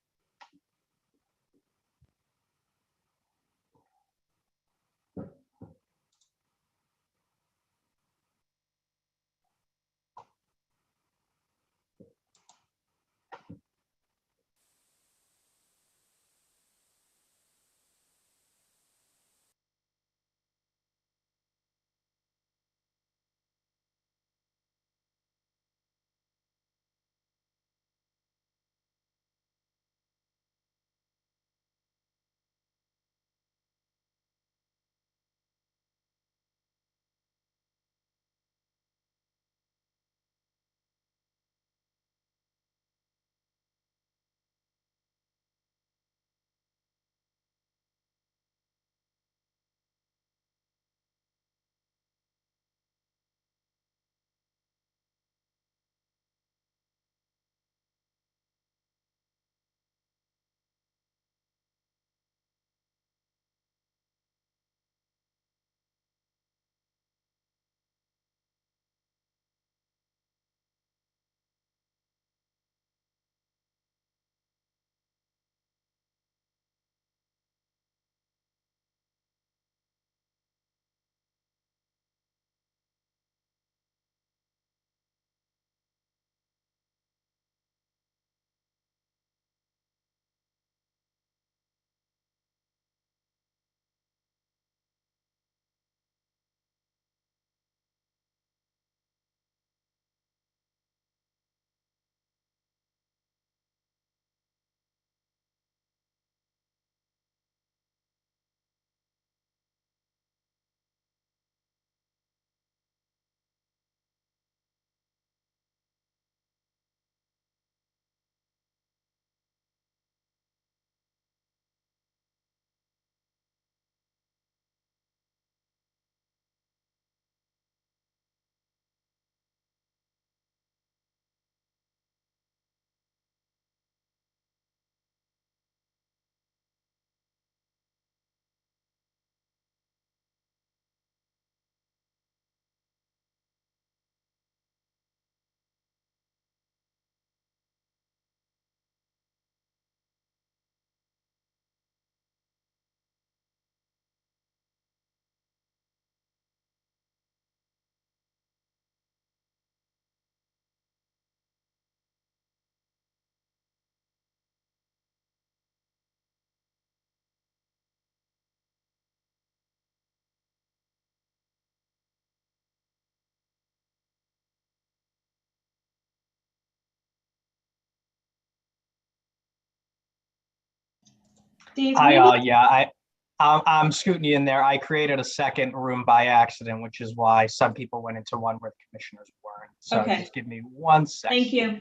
I'm scooting in there. I created a second room by accident, which is why some people went into one where the commissioners weren't. So Okay. just give me 1 second. Thank you.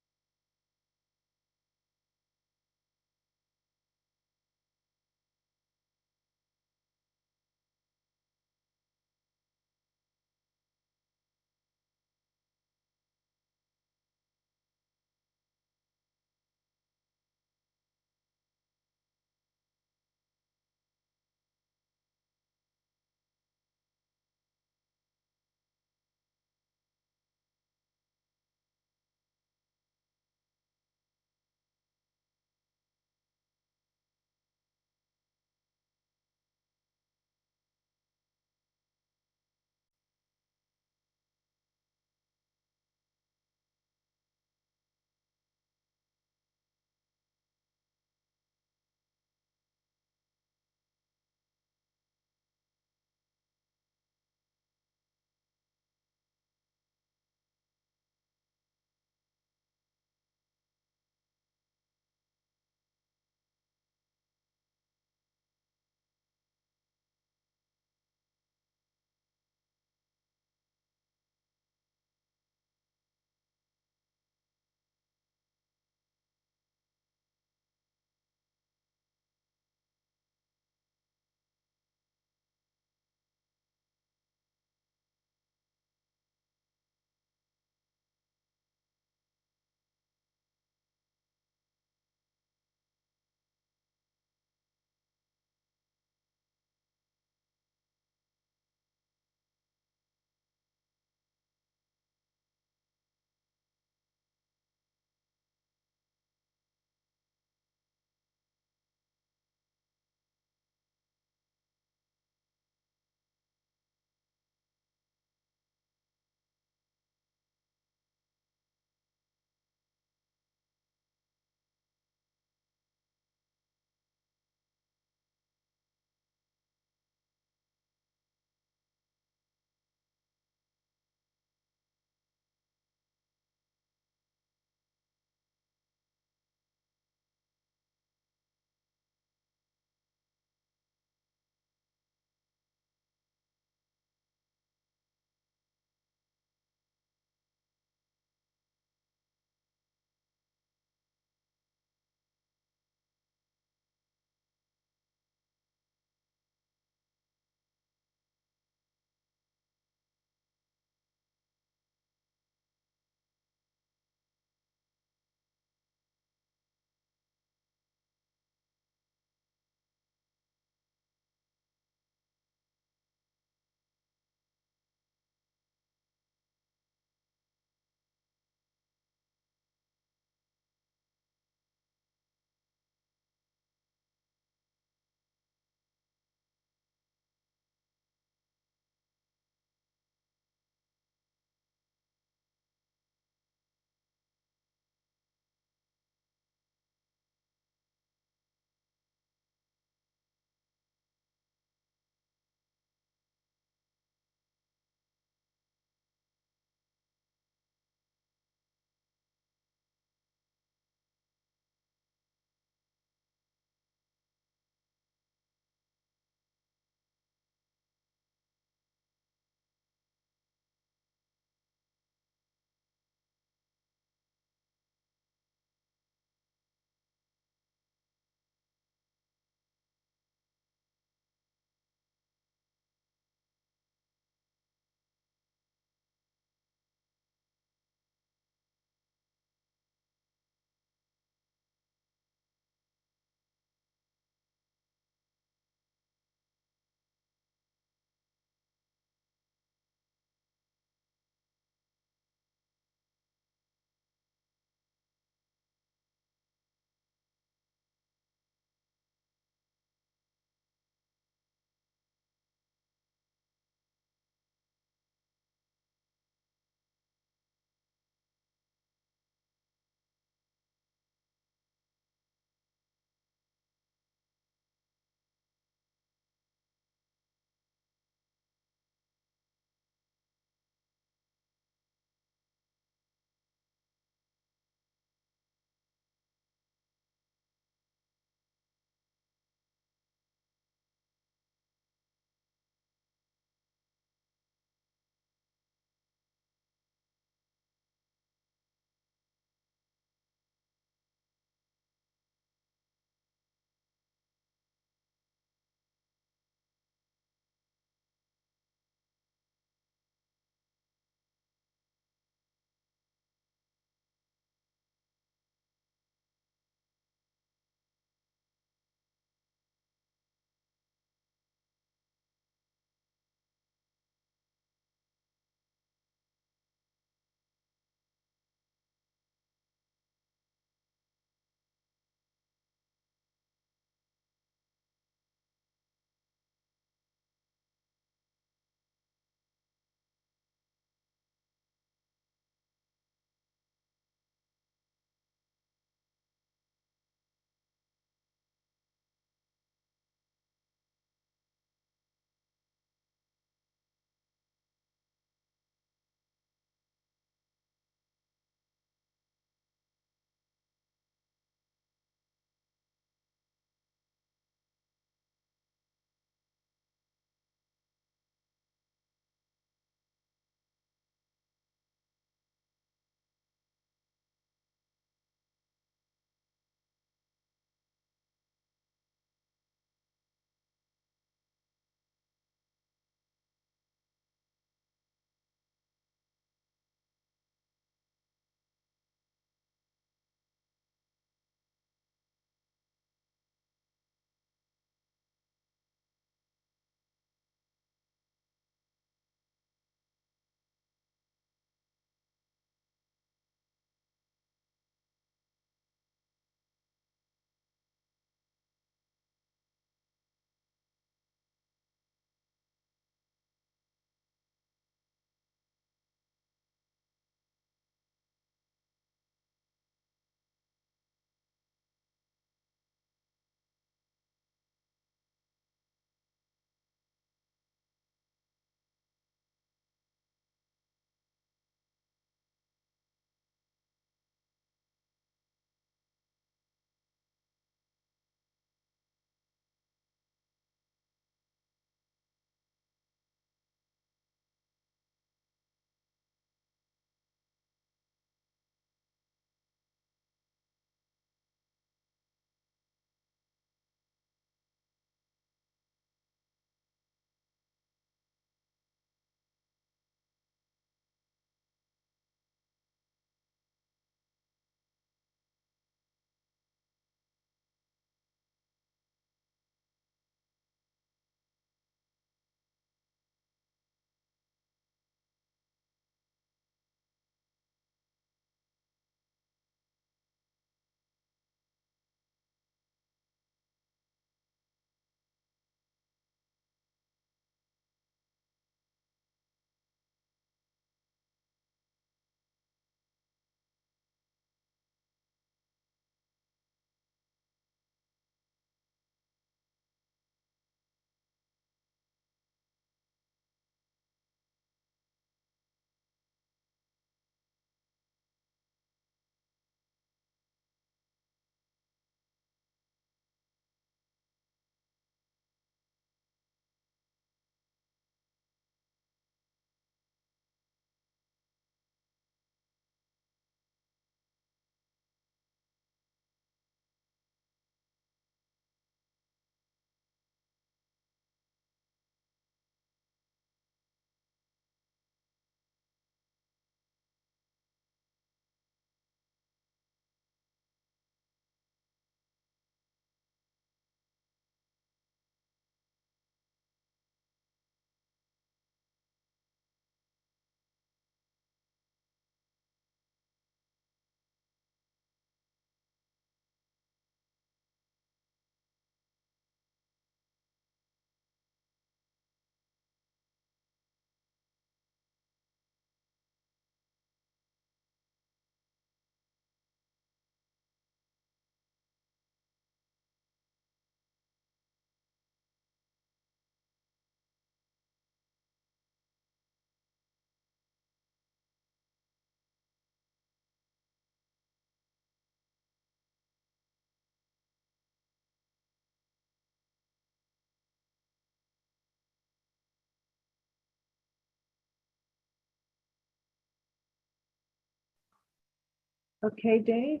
Okay, Dave?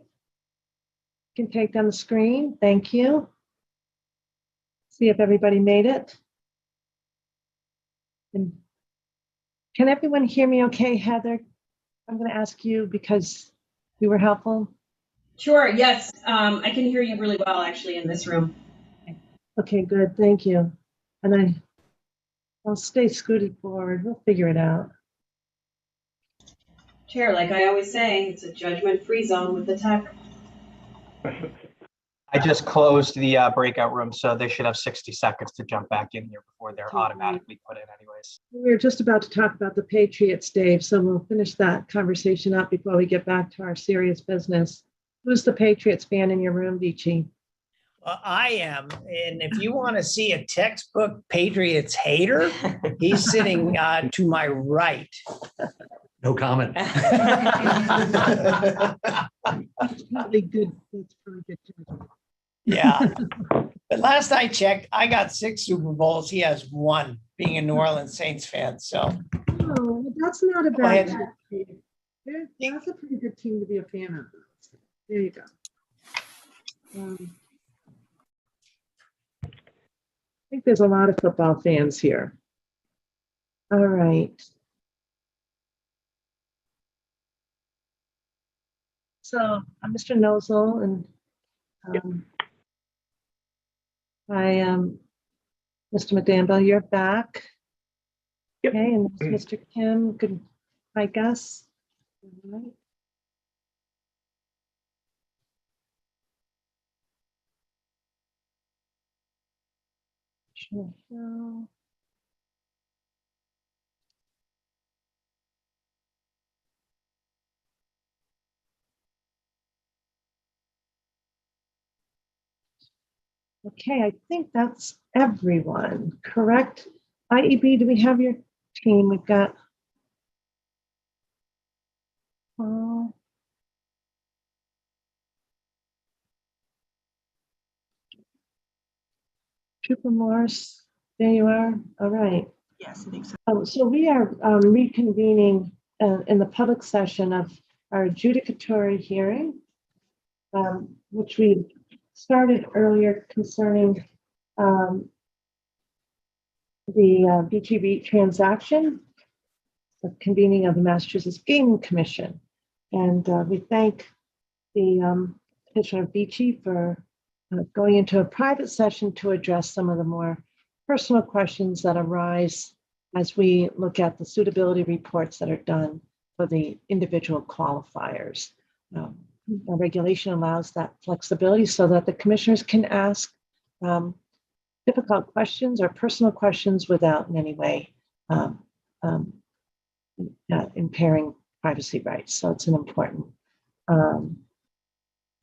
You can take down the screen. Thank you. See if everybody made it. And can everyone hear me okay, Heather? I'm going to ask you because you were helpful. Sure, yes. I can hear you really well, actually, in this room. Okay, good. Thank you. And I'll stay scooted forward. We'll figure it out. Chair, like I always say, it's a judgment-free zone with the tech. I just closed the breakout room, so they should have 60 seconds to jump back in here before they're automatically put in anyways. We were just about to talk about the Patriots, Dave, so we'll finish that conversation up before we get back to our serious business. Who's the Patriots fan in your room, Vici? I am. And if you want to see a textbook Patriots hater, he's sitting to my right. No comment. That's probably good. That's probably good. Yeah. But last I checked, I got 6 Super Bowls. He has 1, being a New Orleans Saints fan. So Oh, that's not a bad team. That's a pretty good team to be a fan of. There you go. I think there's a lot of football fans here. All right. So I'm Mr. Nozel, and I am Mr. McDaniel. You're back. Yep. Okay, and Mr. Kim. Good, I guess. All right. Sure. Okay, I think that's everyone, correct? IEB, do we have your team? We've got Trooper Morse, there you are. All right. Yes, I think so. So we are reconvening in the public session of our adjudicatory hearing, which we started earlier concerning the VTB transaction, the convening of the Massachusetts Gaming Commission. And we thank the petitioner Beachy for going into a private session to address some of the more personal questions that arise as we look at the suitability reports that are done for the individual qualifiers. Our regulation allows that flexibility so that the commissioners can ask difficult questions or personal questions without in any way impairing privacy rights. So it's an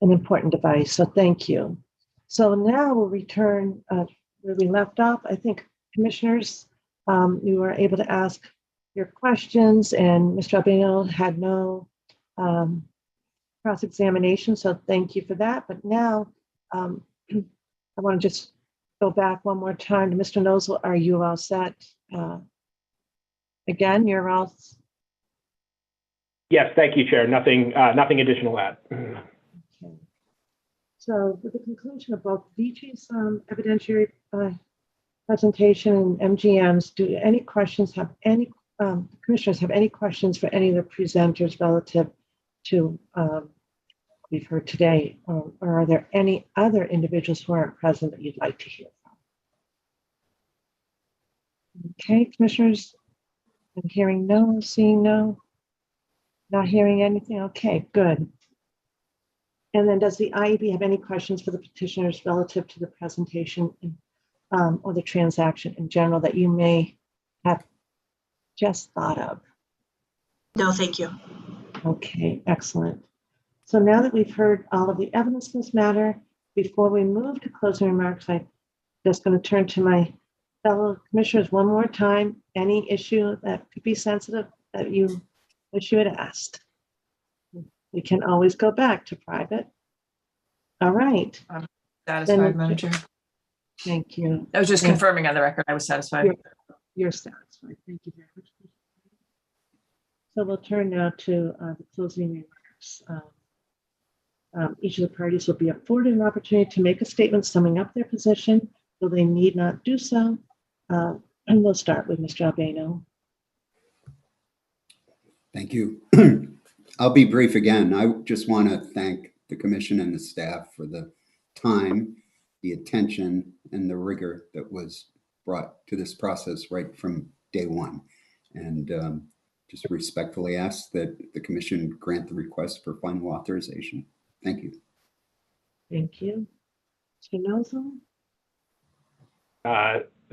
important device. So thank you. So now we'll return where we left off. I think commissioners, you were able to ask your questions, and Mr. Albino had no cross-examination. So thank you for that. But now I want to just go back one more time to Mr. Nozel. Are you all set? Again, you're all. Yes, thank you, Chair. Nothing additional to add. Okay. So with the conclusion of both Vichi's evidentiary presentation and MGM's, do any questions have any commissioners have any questions for any of the presenters relative to we've heard today, or are there any other individuals who aren't present that you'd like to hear from? Okay, commissioners, I'm hearing no, seeing no, not hearing anything. Okay, good. And then does the IEB have any questions for the petitioners relative to the presentation or the transaction in general that you may have just thought of? No, thank you. Okay, excellent. So now that we've heard all of the evidence in this matter, before we move to closing remarks, I'm just going to turn to my fellow commissioners one more time. Any issue that could be sensitive that you wish you had asked? We can always go back to private. All right. I'm satisfied, Madam Chair. Thank you. I was just confirming on the record I was satisfied. You're satisfied. Thank you very much. So we'll turn now to the closing remarks. Each of the parties will be afforded an opportunity to make a statement summing up their position, though they need not do so. And we'll start with Mr. Albano. Thank you. I'll be brief again. I just want to thank the commission and the staff for the time, the attention, and the rigor that was brought to this process right from day one. And just respectfully ask that the commission grant the request for final authorization. Thank you. Thank you. Mr. Nozel?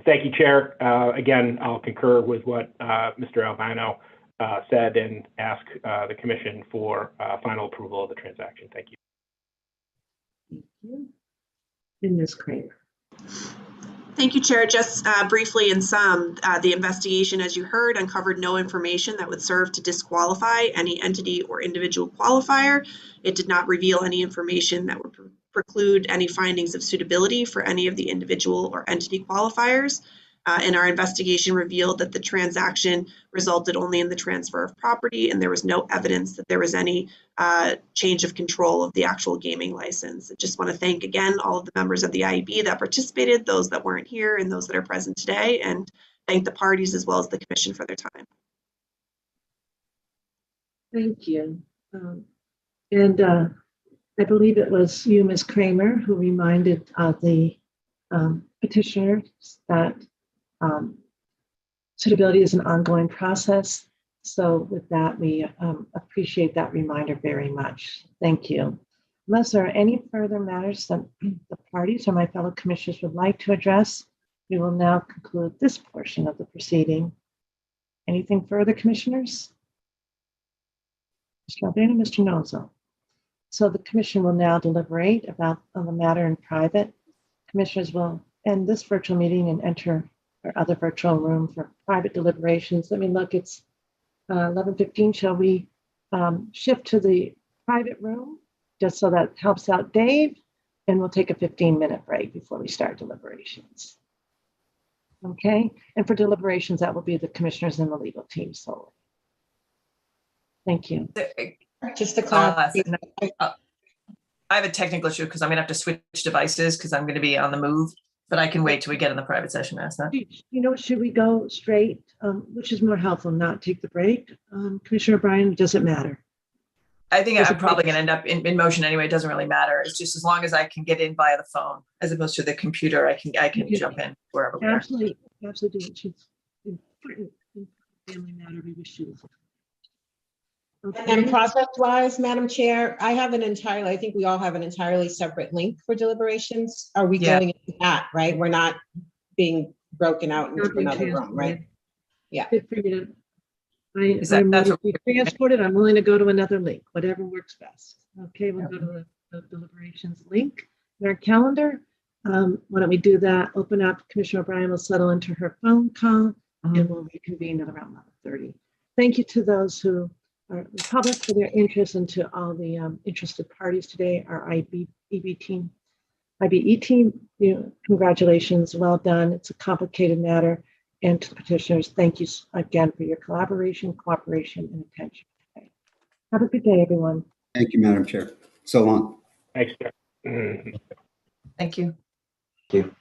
Thank you, Chair. Again, I'll concur with what Mr. Albano said and ask the Commission for final approval of the transaction. Thank you. Thank you. And Ms. Kramer? Thank you, Chair. Just briefly in sum, the investigation, as you heard, uncovered no information that would serve to disqualify any entity or individual qualifier. It did not reveal any information that would preclude any findings of suitability for any of the individual or entity qualifiers. And our investigation revealed that the transaction resulted only in the transfer of property, and there was no evidence that there was any change of control of the actual gaming license. I just want to thank again all of the members of the IEB that participated, those that weren't here, and those that are present today, and thank the parties as well as the commission for their time. Thank you. I believe it was you, Ms. Kramer, who reminded the petitioners that suitability is an ongoing process. So with that, we appreciate that reminder very much. Thank you. Unless there are any further matters that the parties or my fellow commissioners would like to address, we will now conclude this portion of the proceeding. Anything further, commissioners? Mr. Albano, Mr. Nozel. So the commission will now deliberate on the matter in private. Commissioners will end this virtual meeting and enter our other virtual room for private deliberations. Let me look, it's 11:15. Shall we shift to the private room just so that helps out Dave? And we'll take a 15-minute break before we start deliberations. Okay, and for deliberations, that will be the commissioners and the legal team solely. Thank you. Just to clarify, I have a technical issue because I'm going to have to switch devices because I'm going to be on the move, but I can wait till we get in the private session. Ask that. You know, should we go straight? Which is more helpful, not take the break? Commissioner O'Brien, does it matter? I think I'm probably going to end up in motion anyway. It doesn't really matter. It's just as long as I can get in via the phone as opposed to the computer, I can jump in wherever we are. Absolutely, which is important family matter. We wish you. Okay. And process-wise, Madam Chair, I think we all have an entirely separate link for deliberations. Are we going into that, right? We're not being broken out into another room, right? Yeah. Good for you. I'm willing to be transported. I'm willing to go to another link, whatever works best. Okay, we'll go to the deliberations link in our calendar. Why don't we do that? Open up. Commissioner O'Brien will settle into her phone call and we'll reconvene at around 11:30. Thank you to those who are the public for their interest and to all the interested parties today, our IBE team. Congratulations, well done. It's a complicated matter. And to the petitioners, thank you again for your collaboration, cooperation, and attention today. Have a good day, everyone. Thank you, Madam Chair. So long. Thanks, Chair. Thank you. Thank you.